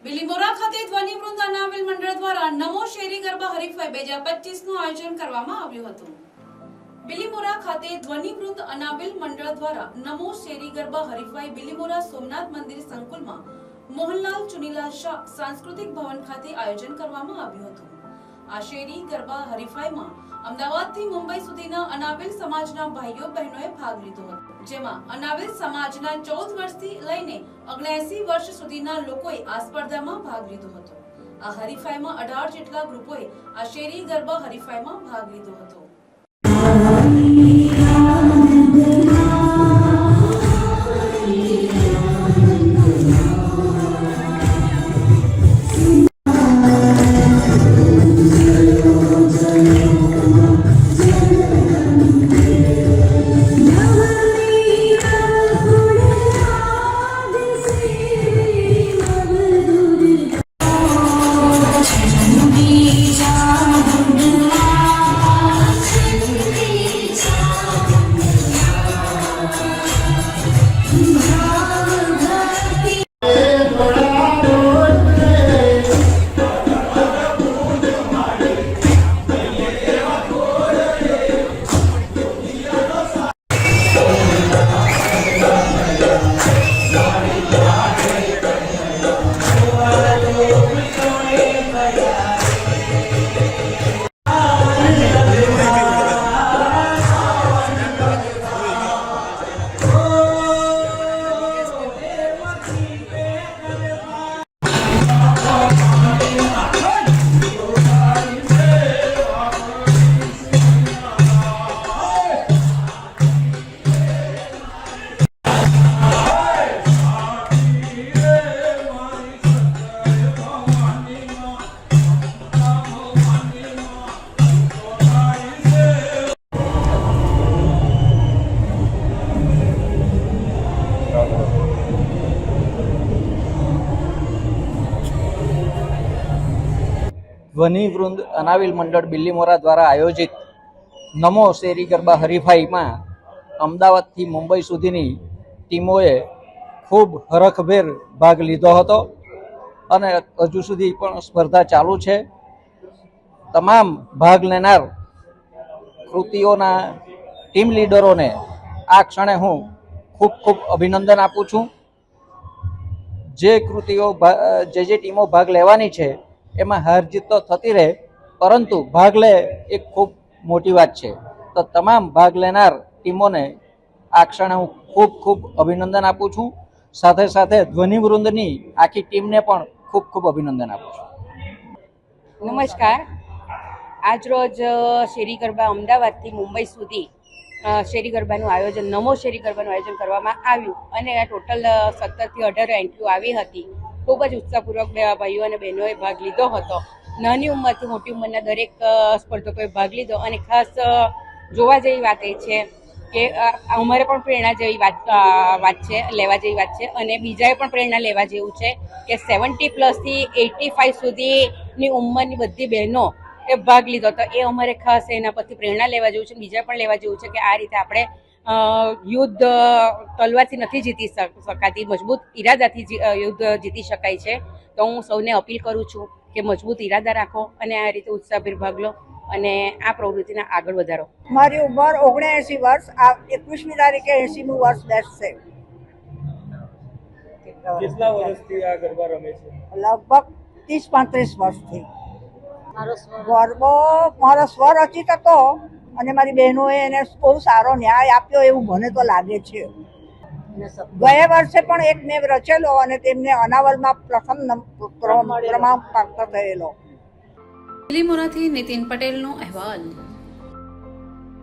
બિલીમોરા ખાતે ધ્વનિવૃંદ અનાવિલ મંડળ દ્વારા નમો શેરી ગરબા હરીફાઈ 2025 નું આયોજન કરવામાં આવ્યું હતું। બિલીમોરા ખાતે ધ્વનિવૃંદ અનાવિલ મંડળ દ્વારા નમો શેરી ગરબા હરીફાઈ બિલીમોરા સોમનાથ મંદિર સંકુલમાં મોહનલાલ ચુનીલાલ શાહ સાંસ્કૃતિક ભવન ખાતે આયોજન કરવામાં આવ્યું હતું। આ શેરી ગરબા હરીફાઈમાં અમદાવાદથી મુંબઈ સુધીના અનાવિલ સમાજના ભાઈઓ બહેનોએ ભાગ લીધો હતો, જેમાં અનાવિલ સમાજના 14 વર્ષથી લઈને 79 વર્ષ સુધીના લોકોએ આ સ્પર્ધામાં ભાગ લીધો હતો। આ હરીફાઈમાં 18 જેટલા ગ્રુપોએ આ શેરી ગરબા હરીફાઈમાં ભાગ લીધો હતો। ધ્વનિવૃંદ અનાવિલ મંડળ બિલીમોરા દ્વારા આયોજિત નમો શેરી ગરબા હરીફાઈમાં અમદાવાદથી મુંબઈ સુધીની ટીમોએ ખૂબ હરખભેર ભાગ લીધો હતો અને હજુ સુધી પણ સ્પર્ધા ચાલુ છે। તમામ ભાગ લેનાર કૃતિઓના ટીમ લીડરોને આ ક્ષણે હું ખૂબ ખૂબ અભિનંદન આપું છું। જે કૃતિઓ જે ટીમો ભાગ લેવાની છે એમાં હાર જીત તો થતી રહે, પરંતુ ભાગ લે એ ખૂબ મોટી વાત છે। તો તમામ ભાગ લેનાર ટીમોને આ ક્ષણે હું ખૂબ ખૂબ અભિનંદન આપું છું। સાથે સાથે ધ્વનિવૃંદની આખી ટીમને પણ ખૂબ ખૂબ અભિનંદન આપું છું। નમસ્કાર। આજરોજ શેરી ગરબા અમદાવાદથી મુંબઈ સુધી શેરી ગરબાનું આયોજન નમો શેરી ગરબાનું આયોજન કરવામાં આવ્યું અને આ ટોટલ 17 થી 18 એન્ટ્રીઓ આવી હતી। ખૂબ જ ઉત્સાહપૂર્વક ભાઈઓ અને બહેનોએ ભાગ લીધો હતો। નાની ઉંમરથી મોટી ઉંમરના દરેક સ્પર્ધકોએ ભાગ લીધો અને ખાસ જોવા જેવી વાત એ છે કે અમારે પણ પ્રેરણા જેવી વાત છે, લેવા જેવી વાત છે અને બીજાએ પણ પ્રેરણા લેવા જેવું છે કે 70+ થી 85 સુધીની ઉંમરની બધી બહેનો એ ભાગ લીધો તો એ અમારે ખાસ એના પરથી પ્રેરણા લેવા જેવું છે। બીજા પણ લેવા જેવું છે કે આ રીતે આપણે યુદ્ધ તલવારથી નથી જીતી શકાતી, મજબૂત ઈરાદાથી યુદ્ધ જીતી શકાય છે। તો હું સૌને અપીલ કરું છું કે મજબૂત ઈરાદા રાખો અને આ રીતે ઉત્સાહભેર ભાગ લો અને આ પ્રવૃત્તિને આગળ વધારો। મારી ઉંમર 79 વર્ષ, આ 21મી તારીખે 80મું વર્ષ બેસશે। કેટલા વર્ષથી આ ગરબા રમે છે? લગભગ 30-35 વર્ષથી। ગરબો મારો સ્વરચિત હતો અને મારી બહેનોએ એને બહુ સારો ન્યાય આપ્યો એવું મને તો લાગે છે। ગયા વર્ષે પણ એક મેં રચેલો અને તેમને અનાવલમાં પ્રથમ ક્રમાંક પ્રાપ્ત થયેલો। બિલીમોરાથી નીતિન પટેલનો અહેવાલ।